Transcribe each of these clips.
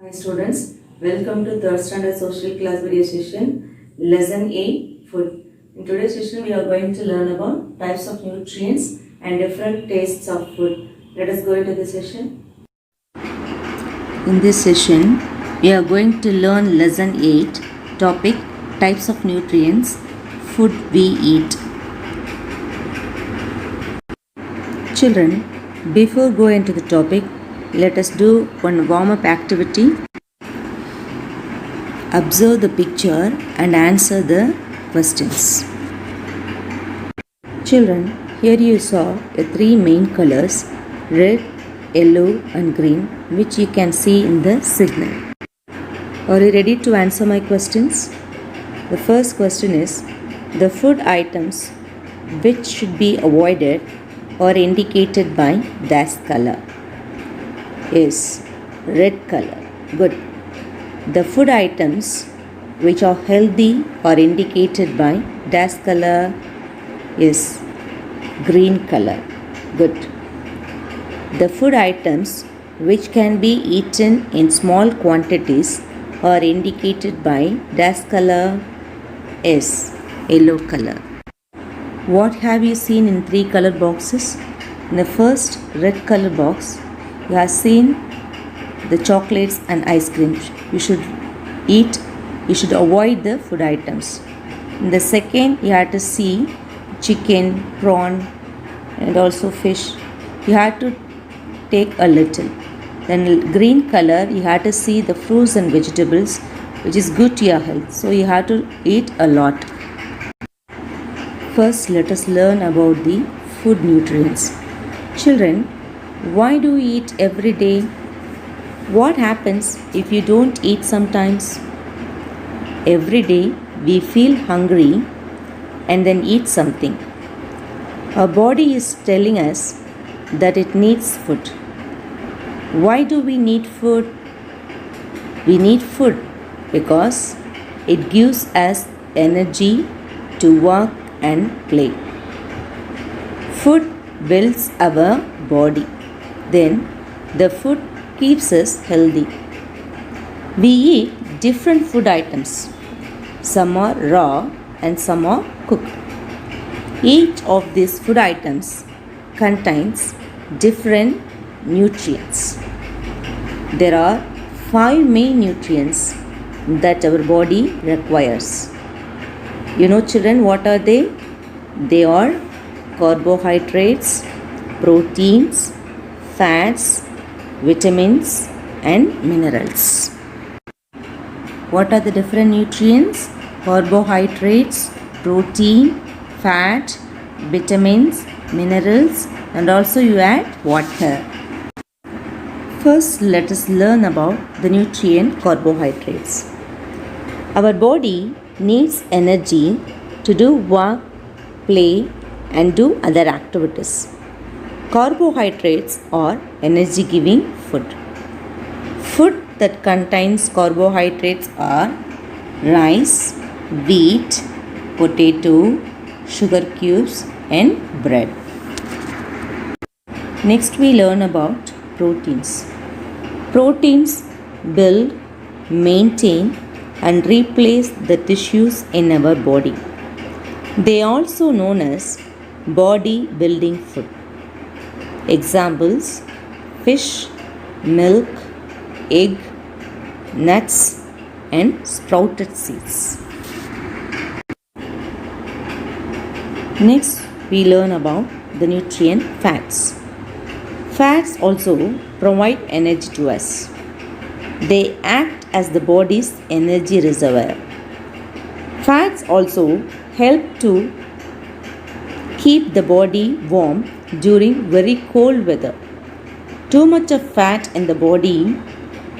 Hi students, welcome to third standard social class video session, lesson 8, food. In today's session we are going to learn about types of nutrients and different tastes of food. Let us go into the session. In this session we are going to learn lesson 8, topic types of nutrients, food we eat. Children, before going into the topic, let us do one warm-up activity. Observe the picture and answer the questions. Children, here you saw the three main colors, red, yellow and green, which you can see in the signal. Are you ready to answer my questions? The first question is, the food items which should be avoided or indicated by dash color is red color. Good. The food items which are healthy or indicated by dash color is green color. Good. The food items which can be eaten in small quantities are indicated by dash color is yellow color. What have you seen in three color boxes? In the first red color box, you have seen the chocolates and ice cream. You should avoid the food items. In the second, you have to see chicken, prawn and also fish. You have to take a little. Then green color, you have to see the fruits and vegetables, which is good to your health. So you have to eat a lot. First, let us learn about the food nutrients. Children, why do we eat every day? What happens if you don't eat sometimes? Every day we feel hungry and then eat something. Our body is telling us that it needs food. Why do we need food? We need food because it gives us energy to work and play. Food builds our body. Then the food keeps us healthy. We eat different food items. Some are raw and some are cooked. Each of these food items contains different nutrients. There are 5 main nutrients that our body requires. You know, children, what are they? They are carbohydrates, proteins, fats, vitamins and minerals. What are the different nutrients? Carbohydrates, protein, fat, vitamins, minerals and also you add water. First, let us learn about the nutrient carbohydrates. Our body needs energy to do work, play and do other activities. Carbohydrates are energy giving food. Food that contains carbohydrates are rice, wheat, potato, sugar cubes and bread. Next we learn about proteins. Proteins build, maintain and replace the tissues in our body. They are also known as body building food. Examples: fish, milk, egg, nuts and sprouted seeds. Next we learn about the nutrient fats. Fats also provide energy to us. They act as the body's energy reservoir. Fats also help to keep the body warm during very cold weather. Too much of fat in the body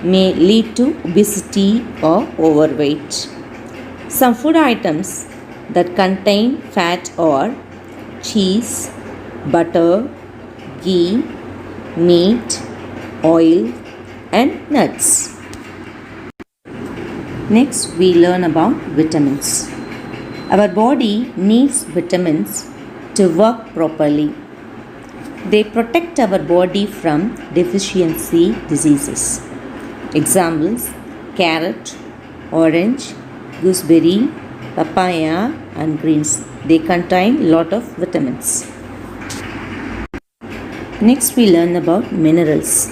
may lead to obesity or overweight. Some food items that contain fat are cheese, butter, ghee, meat, oil and nuts. Next we learn about vitamins. Our body needs vitamins to work properly. They protect our body from deficiency diseases. Examples: carrot, orange, gooseberry, papaya, and greens. They contain lot of vitamins. Next we learn about minerals.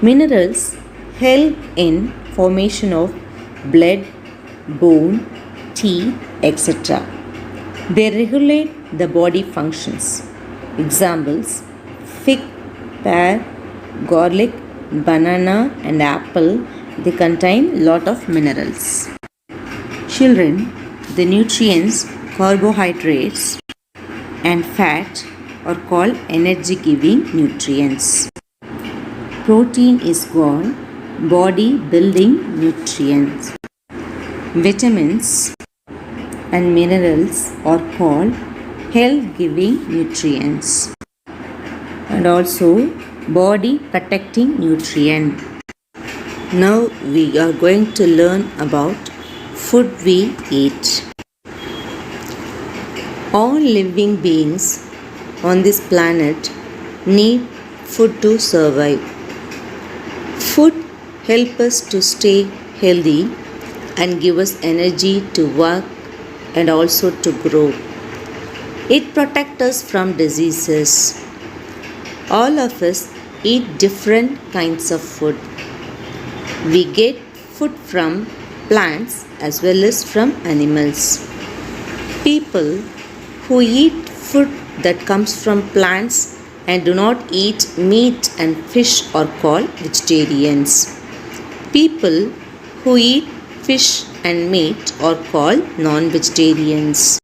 Minerals help in formation of blood, bone, teeth, etc. They regulate the body functions. Examples: fig, pear, garlic, banana and apple. They contain lot of minerals. Children, the nutrients, carbohydrates and fat are called energy giving nutrients. Protein is called body building nutrients. Vitamins and minerals are called health giving nutrients and also body protecting nutrient. Now we are going to learn about food we eat. All living beings on this planet need food to survive. Food helps us to stay healthy and give us energy to work and also to grow. It protects us from diseases. All of us eat different kinds of food. We get food from plants as well as from animals. People who eat food that comes from plants and do not eat meat and fish are called vegetarians. People who eat fish and meat are called non-vegetarians.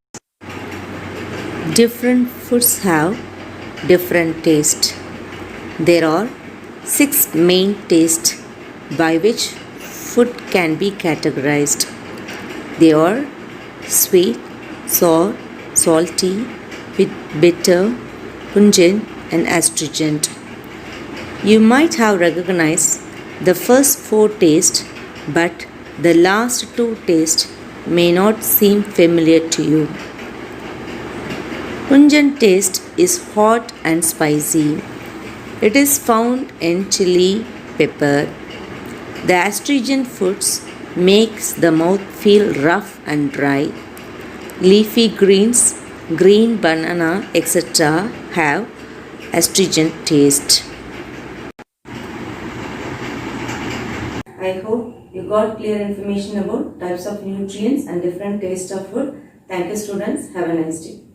Different foods have different taste. There are 6 main tastes by which food can be categorized. They are sweet, sour, salty, bitter, pungent and astringent. You might have recognized the first 4 tastes, but the last 2 tastes may not seem familiar to you. Pungent taste is hot and spicy. It is found in chili pepper. The astringent foods makes the mouth feel rough and dry. Leafy greens, green banana, etc. have astringent taste. I hope you got clear information about types of nutrients and different tastes of food. Thank you students. Have a nice day.